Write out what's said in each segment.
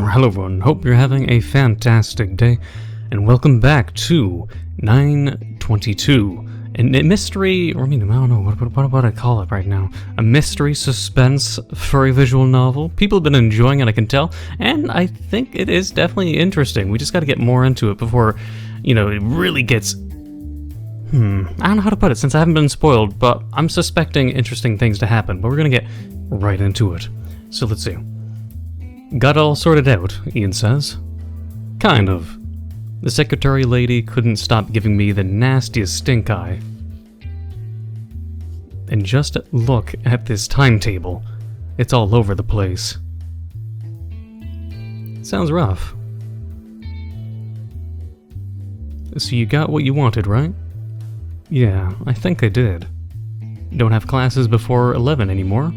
Hello everyone, hope you're having a fantastic day, and welcome back to 922, a mystery, or I don't know, what would I call it right now? A mystery suspense furry visual novel. People have been enjoying it, I can tell, and I think it is definitely interesting. We just gotta get more into it before, it really gets... I don't know how to put it since I haven't been spoiled, but I'm suspecting interesting things to happen, but we're gonna get right into it. So let's see. Got it all sorted out, Ian says. Kind of. The secretary lady couldn't stop giving me the nastiest stink eye. And just look at this timetable. It's all over the place. Sounds rough. So you got what you wanted, right? Yeah, I think I did. Don't have classes before 11 anymore.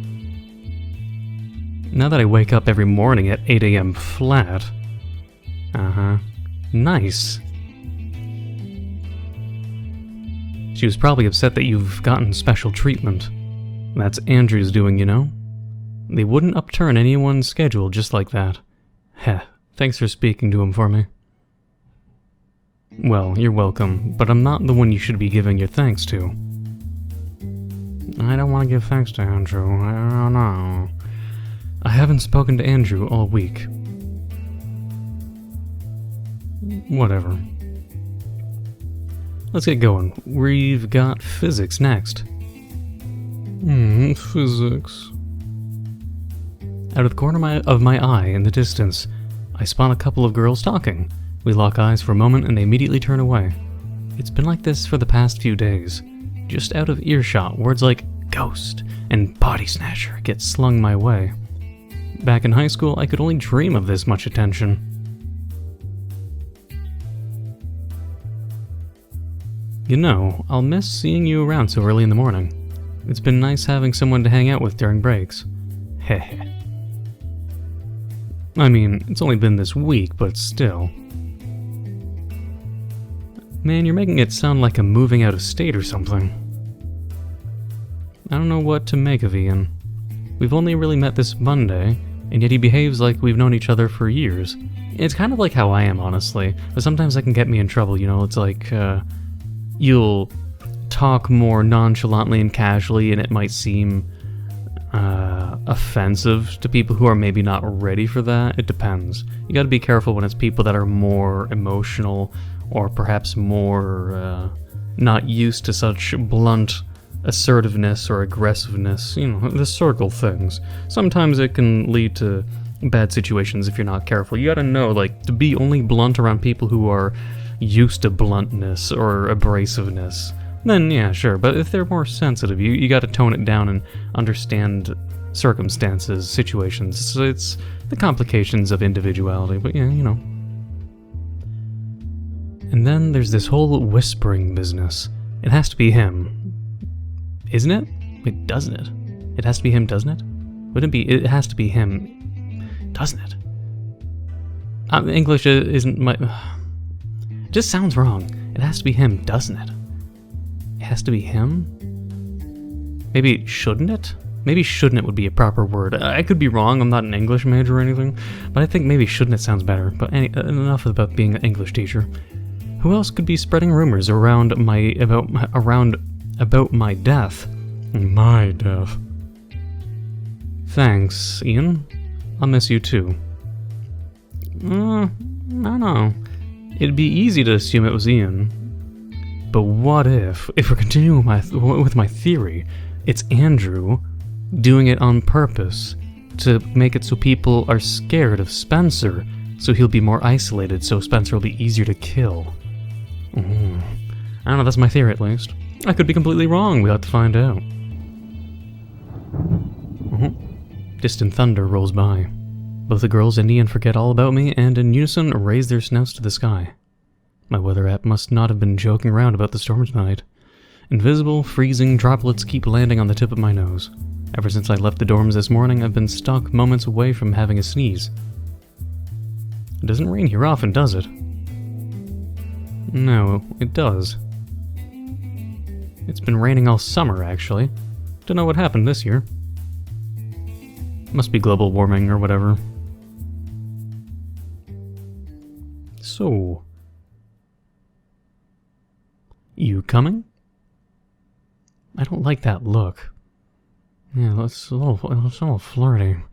Now that I wake up every morning at 8 a.m. flat. Nice. She was probably upset that you've gotten special treatment. That's Andrew's doing, They wouldn't upturn anyone's schedule just like that. Heh, thanks for speaking to him for me. Well, you're welcome, but I'm not the one you should be giving your thanks to. I don't want to give thanks to Andrew, I don't know. I haven't spoken to Andrew all week. Whatever. Let's get going. We've got physics next. Physics. Out of the corner of my eye in the distance, I spot a couple of girls talking. We lock eyes for a moment and they immediately turn away. It's been like this for the past few days. Just out of earshot, words like ghost and body snatcher get slung my way. Back in high school, I could only dream of this much attention. I'll miss seeing you around so early in the morning. It's been nice having someone to hang out with during breaks. Heh. I mean, it's only been this week, but still. Man, you're making it sound like I'm moving out of state or something. I don't know what to make of Ian. We've only really met this Monday, and yet he behaves like we've known each other for years. It's kind of like how I am, honestly, but sometimes that can get me in trouble, It's like, you'll talk more nonchalantly and casually, and it might seem offensive to people who are maybe not ready for that. It depends. You gotta be careful when it's people that are more emotional, or perhaps more not used to such blunt assertiveness or aggressiveness, the Sergal things. Sometimes it can lead to bad situations if you're not careful. You gotta know, to be only blunt around people who are used to bluntness or abrasiveness, then yeah, sure. But if they're more sensitive, you gotta tone it down and understand circumstances, situations. So it's the complications of individuality, but yeah, And then there's this whole whispering business. It has to be him. Isn't it? Wait, doesn't it? It has to be him, doesn't it? Wouldn't it be? It has to be him, doesn't it? English isn't my... It just sounds wrong. It has to be him, doesn't it? It has to be him? Maybe shouldn't it? Maybe shouldn't it would be a proper word. I could be wrong, I'm not an English major or anything, but I think maybe shouldn't it sounds better. But enough about being an English teacher. Who else could be spreading rumors about my death? My death. Thanks, Ian. I'll miss you too. I don't know. It'd be easy to assume it was Ian. But what if we're continuing with my theory, it's Andrew doing it on purpose to make it so people are scared of Spencer, so he'll be more isolated, so Spencer will be easier to kill. I don't know, that's my theory at least. I could be completely wrong, we'll have to find out. Distant thunder rolls by. Both the girls and Ian forget all about me and in unison raise their snouts to the sky. My weather app must not have been joking around about the storm tonight. Invisible, freezing droplets keep landing on the tip of my nose. Ever since I left the dorms this morning, I've been stuck moments away from having a sneeze. It doesn't rain here often, does it? No, it does. It's been raining all summer, actually. Don't know what happened this year. Must be global warming or whatever. So, you coming? I don't like that look. Yeah, it's a little flirty. What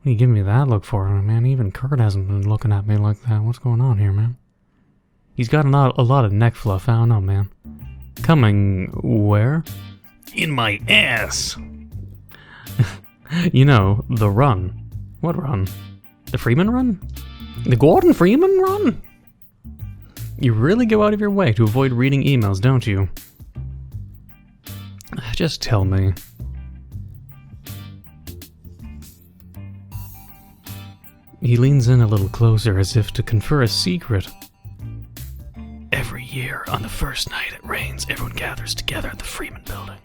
are you giving me that look for, man? Even Kurt hasn't been looking at me like that. What's going on here, man? He's got a lot of neck fluff. I don't know, man. Coming where? In my ass! You know, the run. What run? The Freeman run? The Gordon Freeman run? You really go out of your way to avoid reading emails, don't you? Just tell me. He leans in a little closer as if to confer a secret. Every year, on the first night it rains, everyone gathers together at the Freeman building.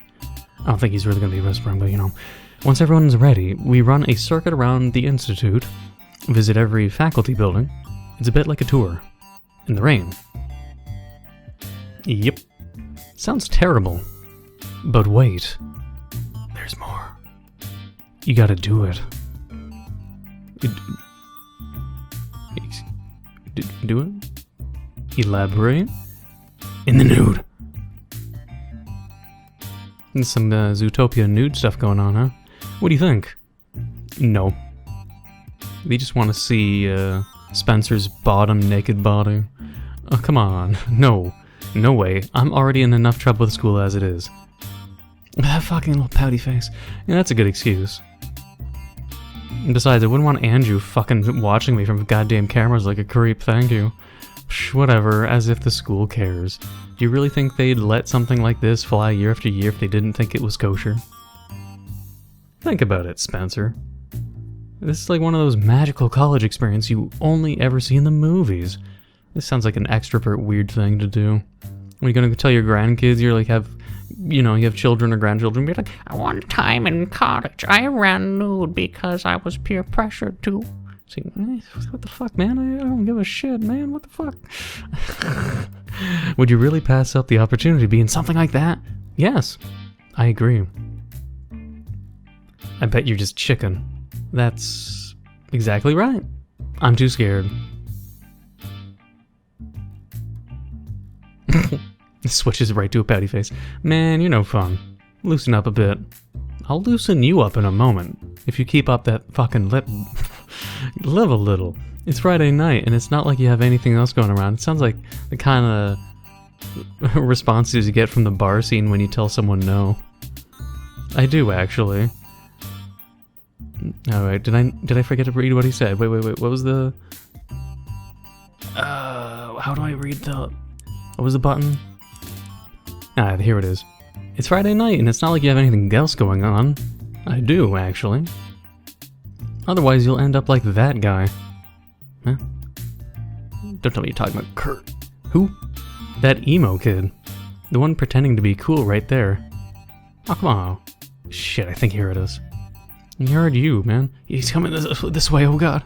I don't think he's really going to be whispering, but you know. Once everyone's ready, we run a circuit around the Institute, visit every faculty building. It's a bit like a tour. In the rain. Yep. Sounds terrible. But wait. There's more. You gotta do it. Do it? Elaborate? In the nude. And some Zootopia nude stuff going on, huh? What do you think? No. They just want to see Spencer's bottom naked body. Oh, come on. No. No way. I'm already in enough trouble with school as it is. That fucking little pouty face. Yeah, that's a good excuse. And besides, I wouldn't want Andrew fucking watching me from goddamn cameras like a creep, thank you. Psh, whatever, as if the school cares. Do you really think they'd let something like this fly year after year if they didn't think it was kosher? Think about it, Spencer. This is like one of those magical college experiences you only ever see in the movies. This sounds like an extrovert weird thing to do. Are you gonna tell your grandkids you have children or grandchildren, be like, one time in college, I ran nude because I was peer pressured to. See, what the fuck, man? I don't give a shit, man. What the fuck? Would you really pass up the opportunity to be in something like that? Yes, I agree. I bet you're just chicken. That's exactly right. I'm too scared. Switches right to a pouty face. Man, you're no fun. Loosen up a bit. I'll loosen you up in a moment. If you keep up that fucking lip... live a little. It's Friday night, and it's not like you have anything else going around. It sounds like the kind of responses you get from the bar scene when you tell someone no. I do, actually. Alright, did I forget to read what he said? Wait, what was the... how do I read the... What was the button? Ah, here it is. It's Friday night, and it's not like you have anything else going on. I do, actually. Otherwise, you'll end up like that guy. Huh? Don't tell me you're talking about Kurt. Who? That emo kid. The one pretending to be cool right there. Oh, come on. Shit, I think here it is. He heard you, man. He's coming this way, oh god.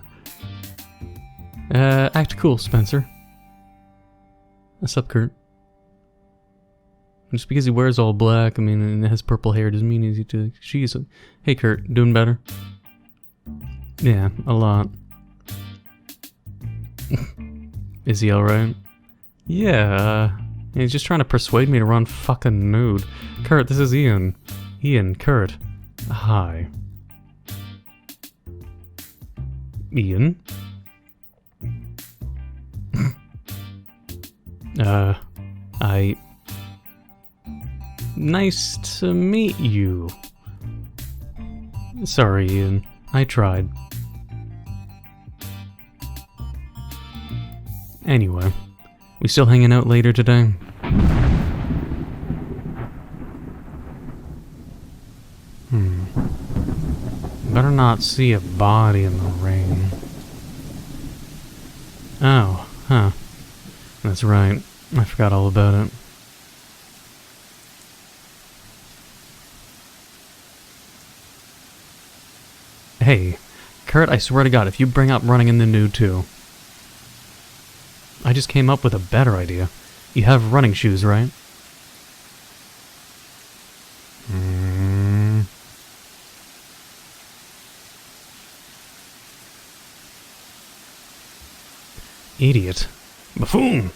Act cool, Spencer. What's up, Kurt? Just because he wears all black, I mean, and has purple hair doesn't mean he's to... Jeez. Hey, Kurt, doing better? Yeah, a lot. Is he alright? Yeah, he's just trying to persuade me to run fucking nude. Kurt, this is Ian. Ian, Kurt. Hi. Ian? Nice to meet you. Sorry, Ian. I tried. Anyway, we still hanging out later today? Better not see a body in the rain. Oh, huh. That's right. I forgot all about it. Hey, Kurt, I swear to God, if you bring up running in the nude too. I just came up with a better idea. You have running shoes, right? Idiot. Buffoon!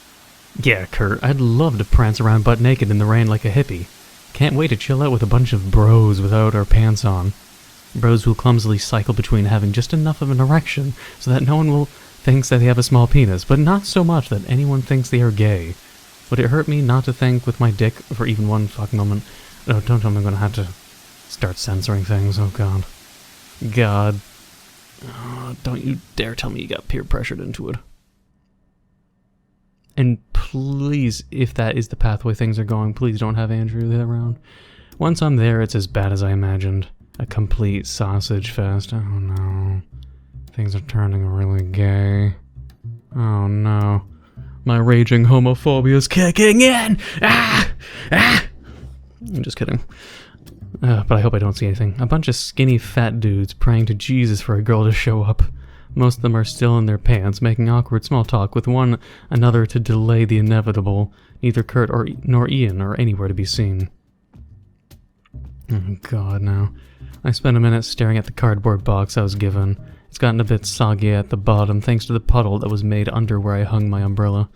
Yeah, Kurt, I'd love to prance around butt naked in the rain like a hippie. Can't wait to chill out with a bunch of bros without our pants on. Bros who clumsily cycle between having just enough of an erection so that no one will thinks that they have a small penis, but not so much that anyone thinks they are gay. Would it hurt me not to think with my dick for even one fucking moment? Oh, don't tell me I'm gonna have to start censoring things, oh god. God. Oh, don't you dare tell me you got peer pressured into it. And please, if that is the pathway things are going, please don't have Andrew there around. Once I'm there, it's as bad as I imagined. A complete sausage fest. Oh no. Things are turning really gay. Oh no. My raging homophobia is kicking in! Ah! Ah! I'm just kidding. But I hope I don't see anything. A bunch of skinny fat dudes praying to Jesus for a girl to show up. Most of them are still in their pants, making awkward small talk with one another to delay the inevitable. Neither Kurt nor Ian are anywhere to be seen. Oh god, no. I spent a minute staring at the cardboard box I was given. It's gotten a bit soggy at the bottom thanks to the puddle that was made under where I hung my umbrella.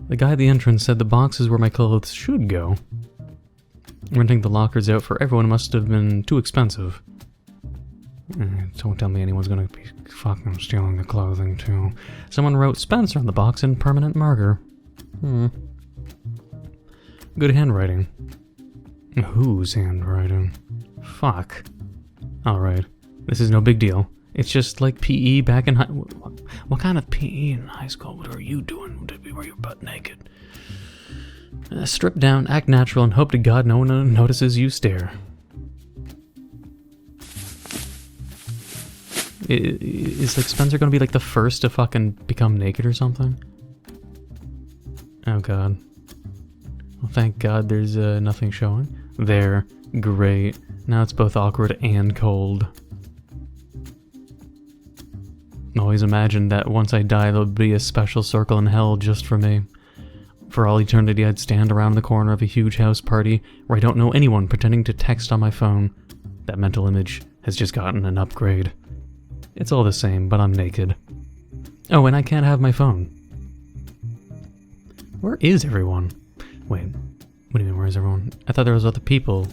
The guy at the entrance said the box is where my clothes should go. Renting the lockers out for everyone must have been too expensive. Don't tell me anyone's gonna be fucking stealing the clothing too. Someone wrote Spencer on the box in permanent marker. Good handwriting. Whose handwriting? Fuck. Alright. This is no big deal. It's just like PE back in high... What kind of PE in high school? What are you doing? Were you butt naked? Strip down, act natural, and hope to God no one notices you stare. Is like Spencer gonna be like the first to fucking become naked or something? Oh god. Well, thank God there's nothing showing. There. Great. Now it's both awkward and cold. Always imagined that once I die there would be a special circle in hell just for me. For all eternity I'd stand around the corner of a huge house party where I don't know anyone pretending to text on my phone. That mental image has just gotten an upgrade. It's all the same, but I'm naked. Oh, and I can't have my phone. Where is everyone? Wait, what do you mean, where is everyone? I thought there was other people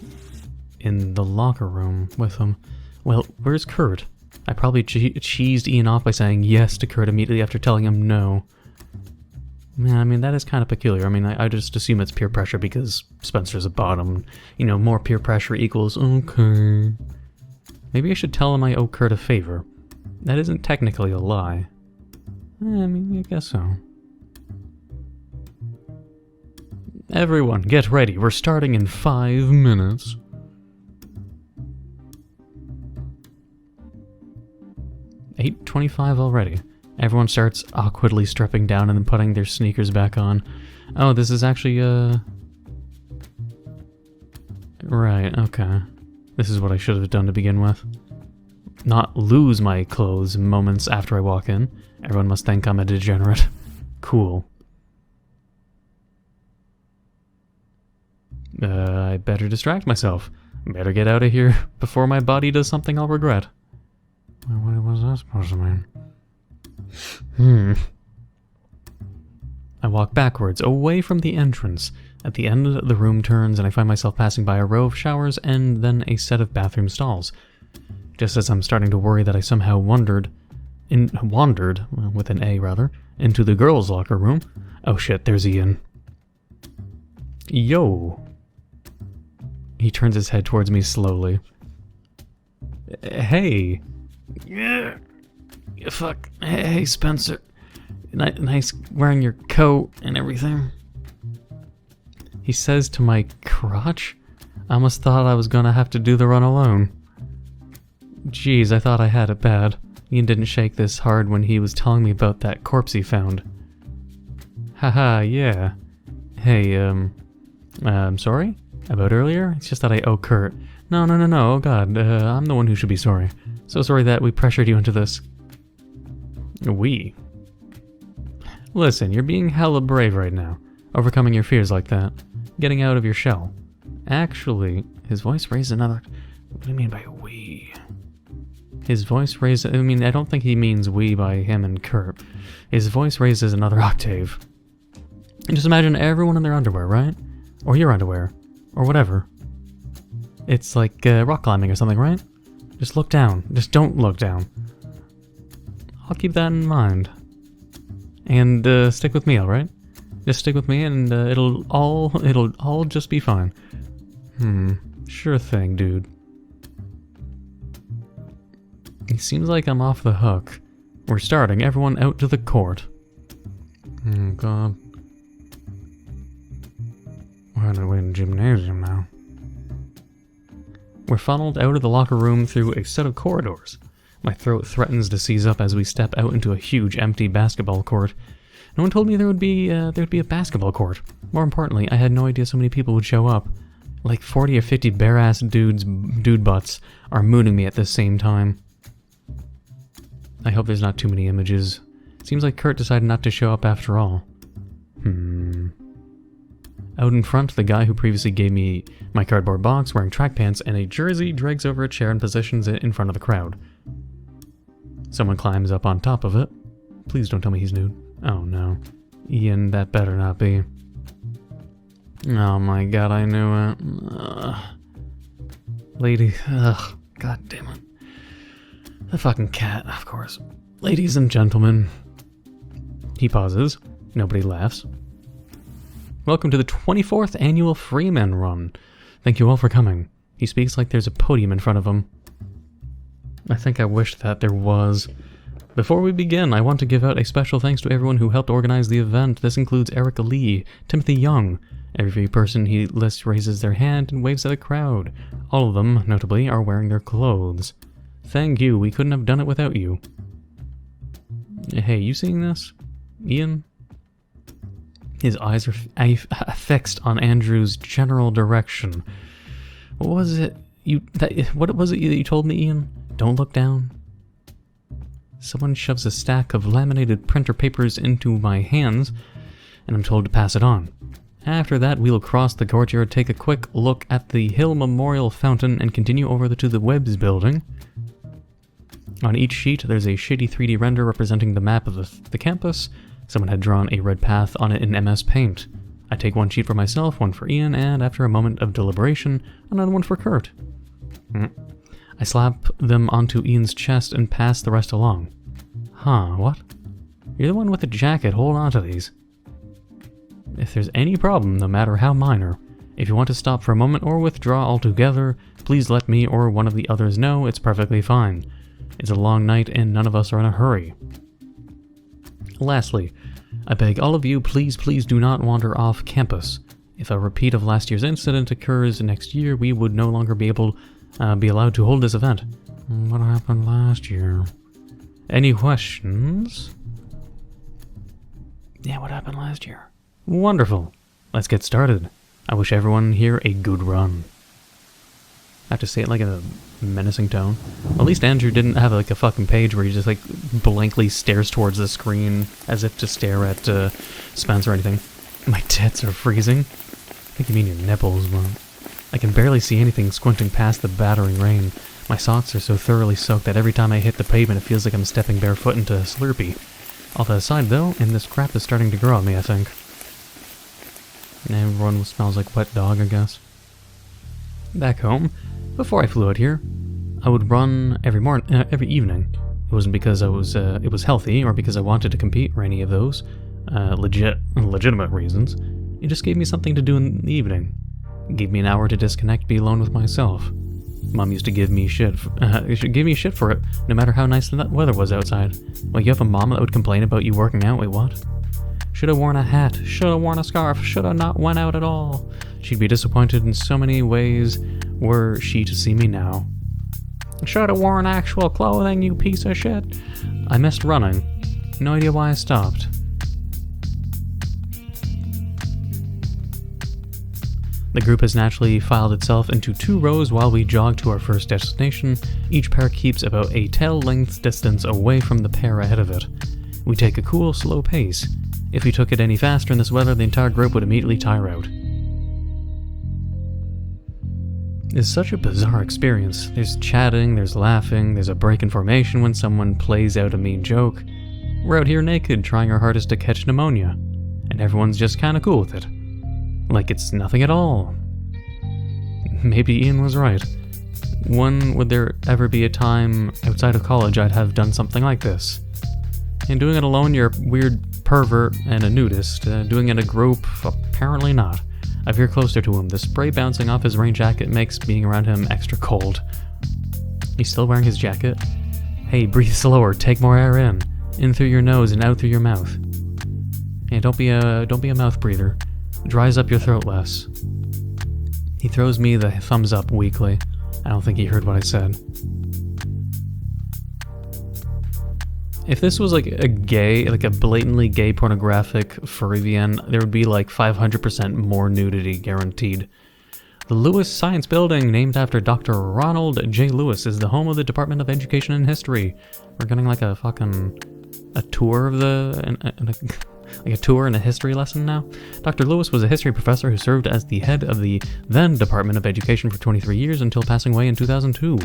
in the locker room with them. Well, where's Kurt? I probably cheesed Ian off by saying yes to Kurt immediately after telling him no. Yeah, I mean, that is kind of peculiar. I mean, I just assume it's peer pressure because Spencer's a bottom. You know, more peer pressure equals okay. Maybe I should tell him I owe Kurt a favor. That isn't technically a lie. I mean, I guess so. Everyone, get ready. We're starting in 5 minutes. $8:25 already. Everyone starts awkwardly stripping down and then putting their sneakers back on. Oh, this is actually, Right, okay. This is what I should have done to begin with. Not lose my clothes moments after I walk in. Everyone must think I'm a degenerate. Cool. I better distract myself. Better get out of here before my body does something I'll regret. What was that supposed to mean? I walk backwards, away from the entrance. At the end, the room turns and I find myself passing by a row of showers and then a set of bathroom stalls. Just as I'm starting to worry that I somehow wandered, with an A rather, into the girls' locker room. Oh shit, there's Ian. Yo. He turns his head towards me slowly. Hey. Yeah. Fuck. Hey, Spencer. Nice wearing your coat and everything. He says to my crotch? I almost thought I was gonna have to do the run alone. Jeez, I thought I had it bad. Ian didn't shake this hard when he was telling me about that corpse he found. Haha, yeah. Hey, I'm sorry? About earlier? It's just that I owe Kurt. No, oh god, I'm the one who should be sorry. So sorry that we pressured you into this. We? Listen, you're being hella brave right now. Overcoming your fears like that. Getting out of your shell. Actually, his voice raised another... What do you mean by we? His voice raised... I mean, I don't think he means we by him and Kurt. His voice raises another octave. And just imagine everyone in their underwear, right? Or your underwear. Or whatever. It's like rock climbing or something, right? Just look down. Just don't look down. I'll keep that in mind. And stick with me, alright? Just stick with me and it'll all just be fine. Sure thing, dude. It seems like I'm off the hook. We're starting. Everyone out to the court. Oh, God. We're on the way to the gymnasium now. We're funneled out of the locker room through a set of corridors. My throat threatens to seize up as we step out into a huge, empty basketball court. No one told me there'd be a basketball court. More importantly, I had no idea so many people would show up. Like 40 or 50 bare-ass dude butts are mooning me at the same time. I hope there's not too many images. Seems like Kurt decided not to show up after all. Out in front, the guy who previously gave me my cardboard box wearing track pants and a jersey drags over a chair and positions it in front of the crowd. Someone climbs up on top of it. Please don't tell me he's nude. Oh no. Ian, that better not be. Oh my god, I knew it. Lady, god damn it. The fucking cat, of course. Ladies and gentlemen. He pauses. Nobody laughs. Welcome to the 24th annual Freeman run. Thank you all for coming. He speaks like there's a podium in front of him. I think I wish that there was. Before we begin, I want to give out a special thanks to everyone who helped organize the event. This includes Erica Lee, Timothy Young. Every person he lists raises their hand and waves at the crowd. All of them, notably, are wearing their clothes. Thank you, we couldn't have done it without you. Hey, you seeing this? Ian? His eyes are fixed on Andrew's general direction. What was it what was it that you told me, Ian? Don't look down. Someone shoves a stack of laminated printer papers into my hands, and I'm told to pass it on. After that, we'll cross the courtyard, take a quick look at the Hill Memorial Fountain, and continue over to the Webbs building. On each sheet, there's a shitty 3D render representing the map of the campus. Someone had drawn a red path on it in MS Paint. I take one sheet for myself, one for Ian, and after a moment of deliberation, another one for Kurt. I slap them onto Ian's chest and pass the rest along. Huh, what? You're the one with the jacket, hold on to these. If there's any problem, no matter how minor, if you want to stop for a moment or withdraw altogether, please let me or one of the others know. It's perfectly fine. It's a long night and none of us are in a hurry. Lastly, I beg all of you, please do not wander off campus. If a repeat of last year's incident occurs next year, we would no longer be allowed to hold this event. What happened last year? Any questions? Yeah, what happened last year? Wonderful. Let's get started. I wish everyone here a good run. I have to say it like in a menacing tone. At least Andrew didn't have like a fucking page where he just like blankly stares towards the screen as if to stare at Spence or anything. My tits are freezing. I think you mean your nipples, but I can barely see anything squinting past the battering rain. My socks are so thoroughly soaked that every time I hit the pavement it feels like I'm stepping barefoot into a Slurpee. All that aside though, and this crap is starting to grow on me, I think. Everyone smells like wet dog, I guess. Back home, before I flew out here, I would run every evening. It wasn't because it was healthy or because I wanted to compete or any of those legitimate reasons. It just gave me something to do in the evening. It gave me an hour to disconnect, be alone with myself. Mom used to give me shit. Give me shit for it, no matter how nice the weather was outside. Well, you have a mom that would complain about you working out. Wait, what? Should have worn a hat. Should have worn a scarf. Should have not went out at all. She'd be disappointed in so many ways were she to see me now. Should have worn actual clothing, you piece of shit. I missed running. No idea why I stopped. The group has naturally filed itself into 2 rows while we jog to our first destination. Each pair keeps about a tail-length distance away from the pair ahead of it. We take a cool, slow pace. If we took it any faster in this weather, the entire group would immediately tire out. It's such a bizarre experience. There's chatting, there's laughing, there's a break in formation when someone plays out a mean joke. We're out here naked trying our hardest to catch pneumonia, and everyone's just kinda cool with it. Like it's nothing at all. Maybe Ian was right. When would there ever be a time outside of college I'd have done something like this? And doing it alone, you're a weird pervert and a nudist. Doing it in a group, apparently not. I veer closer to him. The spray bouncing off his rain jacket makes being around him extra cold. He's still wearing his jacket? Hey, breathe slower, take more air in through your nose and out through your mouth. Yeah, don't be a mouth breather. Dries up your throat less. He throws me the thumbs up weakly. I don't think he heard what I said. If this was like a blatantly gay pornographic furry VN, there would be like 500% more nudity guaranteed. The Lewis Science Building, named after Dr. Ronald J. Lewis, is the home of the Department of Education and History. We're getting like a tour of like a tour and a history lesson now. Dr. Lewis was a history professor who served as the head of the then Department of Education for 23 years until passing away in 2002.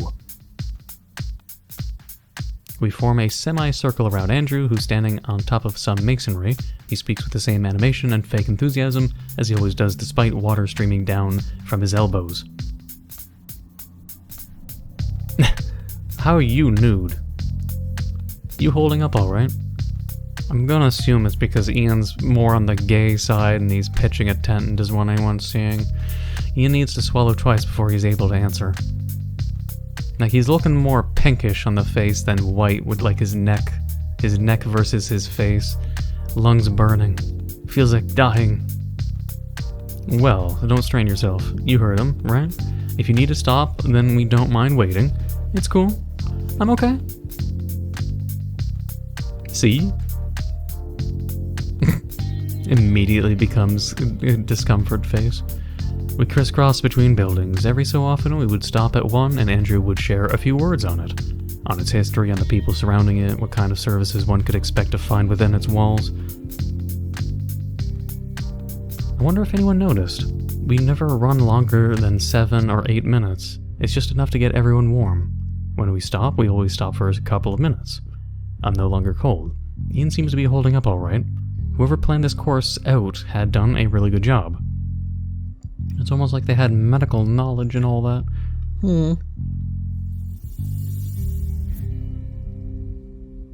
We form a semicircle around Andrew, who's standing on top of some masonry. He speaks with the same animation and fake enthusiasm as he always does, despite water streaming down from his elbows. How are you nude? You holding up alright? I'm gonna assume it's because Ian's more on the gay side and he's pitching a tent and doesn't want anyone seeing. Ian needs to swallow twice before he's able to answer. Like, he's looking more pinkish on the face than white, with like his neck versus his face. Lungs burning. Feels like dying. Well, don't strain yourself. You heard him, right? If you need to stop, then we don't mind waiting. It's cool. I'm okay. See? Immediately becomes a discomfort face. We crisscross between buildings. Every so often we would stop at one and Andrew would share a few words on it. On its history, on the people surrounding it, what kind of services one could expect to find within its walls. I wonder if anyone noticed. We never run longer than 7 or 8 minutes. It's just enough to get everyone warm. When we stop, we always stop for a couple of minutes. I'm no longer cold. Ian seems to be holding up alright. Whoever planned this course out had done a really good job. It's almost like they had medical knowledge and all that.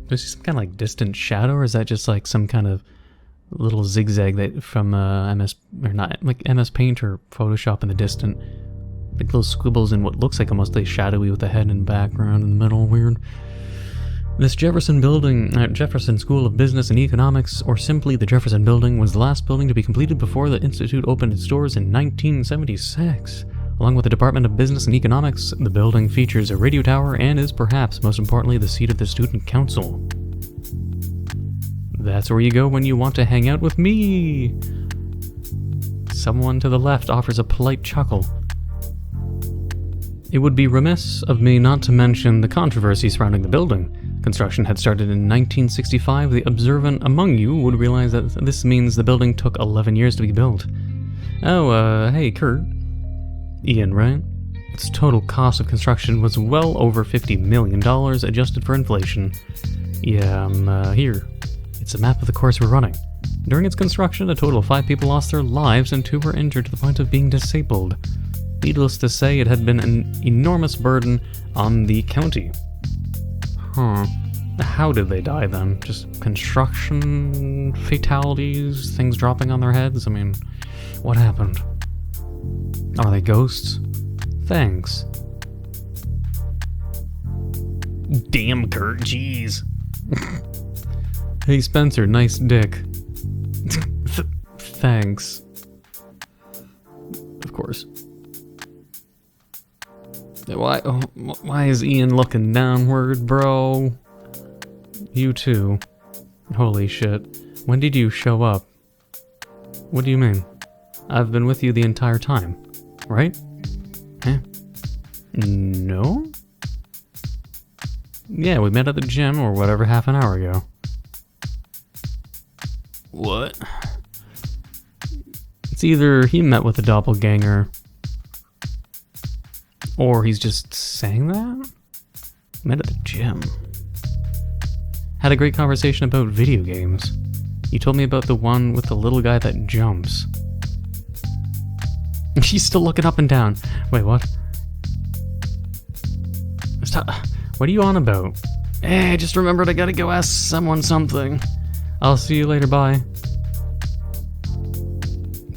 Is he some kind of like distant shadow, or is that just like some kind of little zigzag that from MS Paint or Photoshop in the distant? Like little squibbles in what looks like almost like shadowy with the head and background in the middle, weird. This Jefferson Building at Jefferson School of Business and Economics, or simply the Jefferson Building, was the last building to be completed before the Institute opened its doors in 1976. Along with the Department of Business and Economics, the building features a radio tower and is perhaps most importantly the seat of the Student Council. That's where you go when you want to hang out with me! Someone to the left offers a polite chuckle. It would be remiss of me not to mention the controversy surrounding the building. Construction had started in 1965. The observant among you would realize that this means the building took 11 years to be built. Oh, hey, Kurt. Ian, right? Its total cost of construction was well over $50 million, adjusted for inflation. Yeah, I'm here. It's a map of the course we're running. During its construction, a total of 5 people lost their lives and 2 were injured to the point of being disabled. Needless to say, it had been an enormous burden on the county. Huh. How did they die then? Just construction fatalities? Things dropping on their heads? I mean, what happened? Are they ghosts? Thanks. Damn, Kurt, jeez. Hey, Spencer, nice dick. Thanks. Of course. Why is Ian looking downward, bro? You too. Holy shit. When did you show up? What do you mean? I've been with you the entire time, right? Huh? No? Yeah, we met at the gym or whatever half an hour ago. What? It's either he met with a doppelganger, Or he's just saying that? Met at the gym. Had a great conversation about video games. You told me about the one with the little guy that jumps. She's still looking up and down. Wait, what? Stop. What are you on about? Hey, I just remembered I gotta go ask someone something. I'll see you later, bye.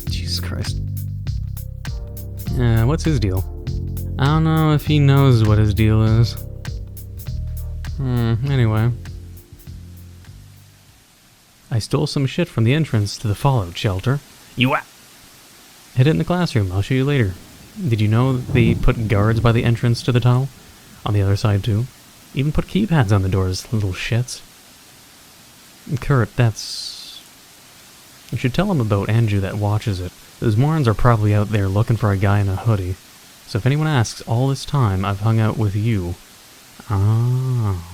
Jesus Christ. What's his deal? I don't know if he knows what his deal is. Anyway. I stole some shit from the entrance to the fallout shelter. You hid it in the classroom, I'll show you later. Did you know they put guards by the entrance to the tunnel? On the other side too. Even put keypads on the doors, little shits. Kurt, that's... You should tell him about Andrew that watches it. Those morons are probably out there looking for a guy in a hoodie. So if anyone asks, all this time I've hung out with you. Oh.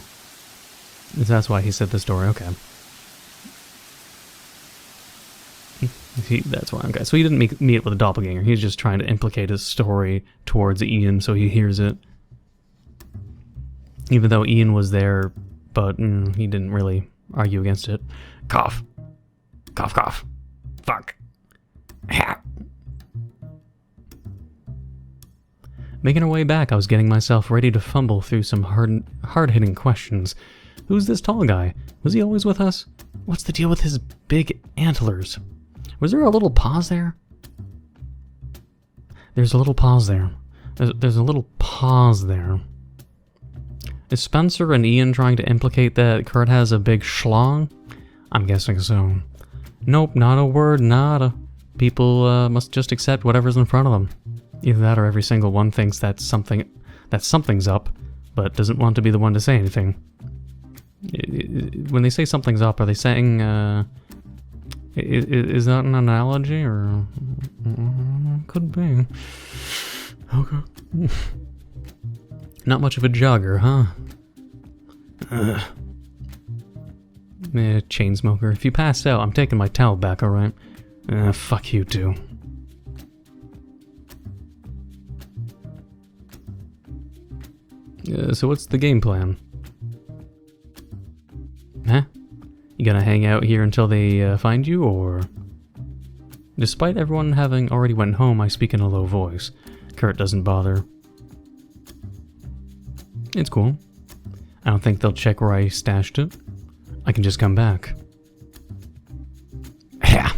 That's why he said the story, okay. That's why, okay. So he didn't meet it with a doppelganger. He's just trying to implicate his story towards Ian so he hears it. Even though Ian was there, but he didn't really argue against it. Cough. Cough, cough. Fuck. Ha. Making our way back, I was getting myself ready to fumble through some hard-hitting questions. Who's this tall guy? Was he always with us? What's the deal with his big antlers? Was there a little pause there? There's a little pause there. There's a little pause there. Is Spencer and Ian trying to implicate that Kurt has a big schlong? I'm guessing so. Nope, not a word, nada. People must just accept whatever's in front of them. Either that or every single one thinks that something's up, but doesn't want to be the one to say anything. When they say something's up, are they saying, is that an analogy, or... Could be. Okay. Not much of a jogger, huh? Chain smoker. If you pass out, I'm taking my towel back, alright? Fuck you too. So what's the game plan? Huh? You gonna hang out here until they find you, or...? Despite everyone having already went home, I speak in a low voice. Kurt doesn't bother. It's cool. I don't think they'll check where I stashed it. I can just come back. Yeah.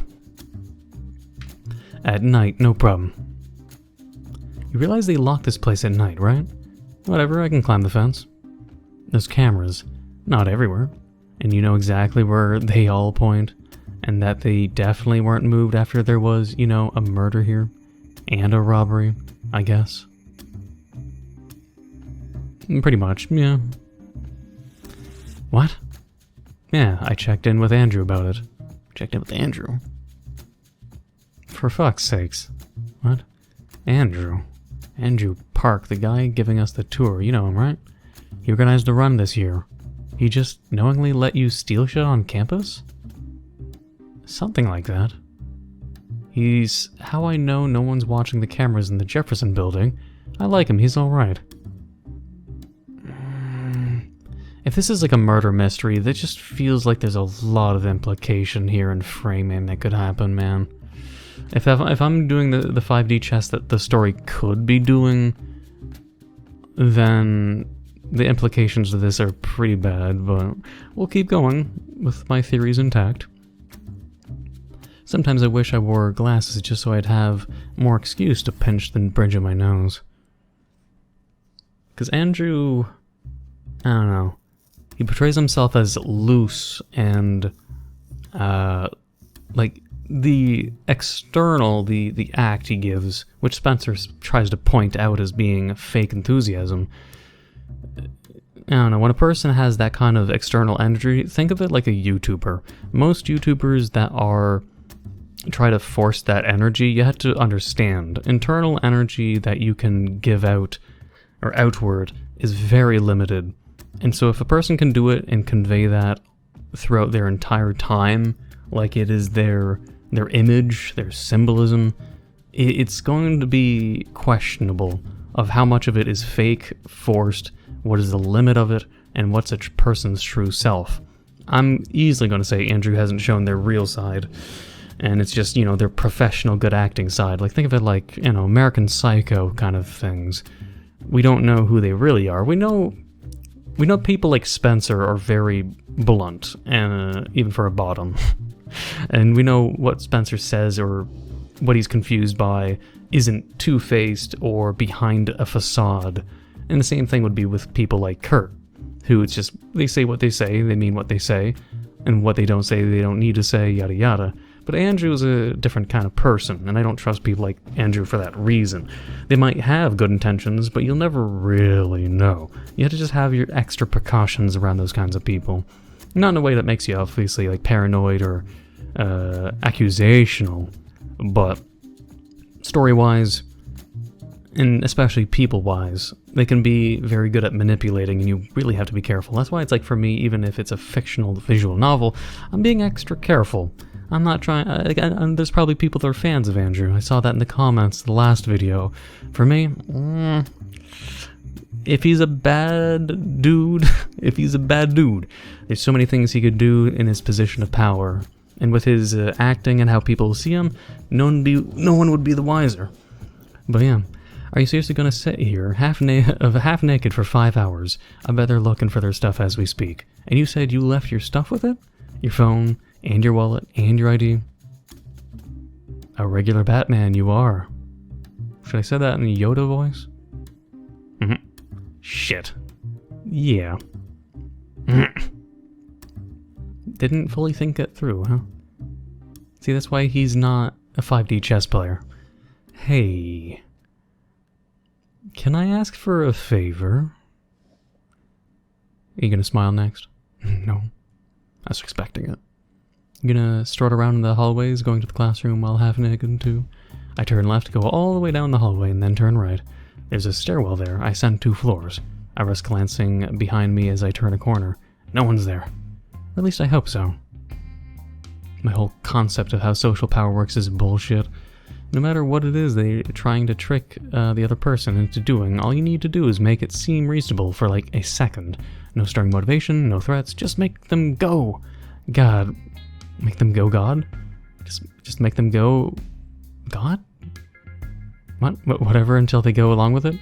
At night, no problem. You realize they lock this place at night, right? Whatever, I can climb the fence. There's cameras. Not everywhere. And you know exactly where they all point. And that they definitely weren't moved after there was, you know, a murder here. And a robbery, I guess. Pretty much, yeah. What? Yeah, I checked in with Andrew about it. Checked in with Andrew? For fuck's sakes. What? Andrew. Andrew Park, the guy giving us the tour. You know him, right? He organized the run this year. He just knowingly let you steal shit on campus? Something like that. He's how I know no one's watching the cameras in the Jefferson building. I like him, he's alright. If this is like a murder mystery, that just feels like there's a lot of implication here and framing that could happen, man. If I'm doing the 5D chess that the story could be doing, then the implications of this are pretty bad, but we'll keep going with my theories intact. Sometimes I wish I wore glasses just so I'd have more excuse to pinch the bridge of my nose. Because Andrew... I don't know. He portrays himself as loose and, like, the external, the act he gives, which Spencer tries to point out as being fake enthusiasm. I don't know, when a person has that kind of external energy, think of it like a YouTuber. Most YouTubers that try to force that energy, you have to understand. Internal energy that you can give out, or outward, is very limited. And so if a person can do it and convey that throughout their entire time, like it is their image, their symbolism, it's going to be questionable of how much of it is fake, forced, what is the limit of it, and what's a person's true self. I'm easily going to say Andrew hasn't shown their real side, and it's just, their professional good acting side. Like, think of it like, American Psycho kind of things. We don't know who they really are. We know people like Spencer are very blunt, and even for a bottom. And we know what Spencer says or what he's confused by isn't two-faced or behind a facade. And the same thing would be with people like Kurt, who it's just, they say what they say, they mean what they say, and what they don't say, they don't need to say, yada yada. But Andrew is a different kind of person, and I don't trust people like Andrew for that reason. They might have good intentions, but you'll never really know. You have to just have your extra precautions around those kinds of people. Not in a way that makes you obviously like paranoid or accusational, but story-wise, and especially people-wise, they can be very good at manipulating, and you really have to be careful. That's why it's like, for me, even if it's a fictional visual novel, I'm being extra careful. I'm not trying, and there's probably people that are fans of Andrew. I saw that in the comments of the last video. For me, if he's a bad dude, there's so many things he could do in his position of power. And with his acting and how people see him, no one would be the wiser. But yeah, are you seriously gonna sit here half naked for 5 hours? I bet they're looking for their stuff as we speak. And you said you left your stuff with it? Your phone, and your wallet, and your ID? A regular Batman you are. Should I say that in a Yoda voice? Shit. Yeah. Didn't fully think it through, huh? See, that's why he's not a 5D chess player. Hey. Can I ask for a favor? Are you gonna smile next? No. I was expecting it. You gonna strut around in the hallways, going to the classroom while half naked too? I turn left, go all the way down the hallway, and then turn right. There's a stairwell there. I ascend 2 floors. I risk glancing behind me as I turn a corner. No one's there. Or at least I hope so. My whole concept of how social power works is bullshit. No matter what it is they're trying to trick the other person into doing, all you need to do is make it seem reasonable for like a second. No starting motivation, no threats, just make them go. God. Make them go God? Just make them go God? What? Whatever until they go along with it?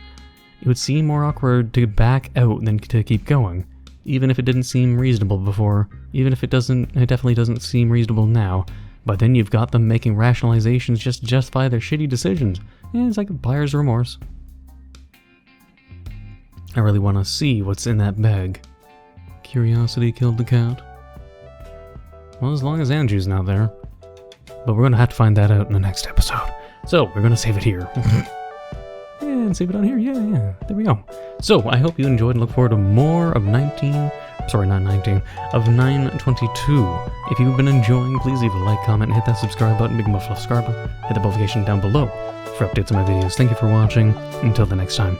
It would seem more awkward to back out than to keep going. Even if it didn't seem reasonable before. Even if it definitely doesn't seem reasonable now. But then you've got them making rationalizations just to justify their shitty decisions. Yeah, it's like buyer's remorse. I really want to see what's in that bag. Curiosity killed the cat. Well, as long as Andrew's not there. But we're going to have to find that out in the next episode. So, we're going to save it here. And save it on here. Yeah. There we go. So, I hope you enjoyed and look forward to more of 922. If you've been enjoying, please leave a like, comment, and hit that subscribe button. Big much love, subscriber. Hit the notification down below for updates on my videos. Thank you for watching. Until the next time.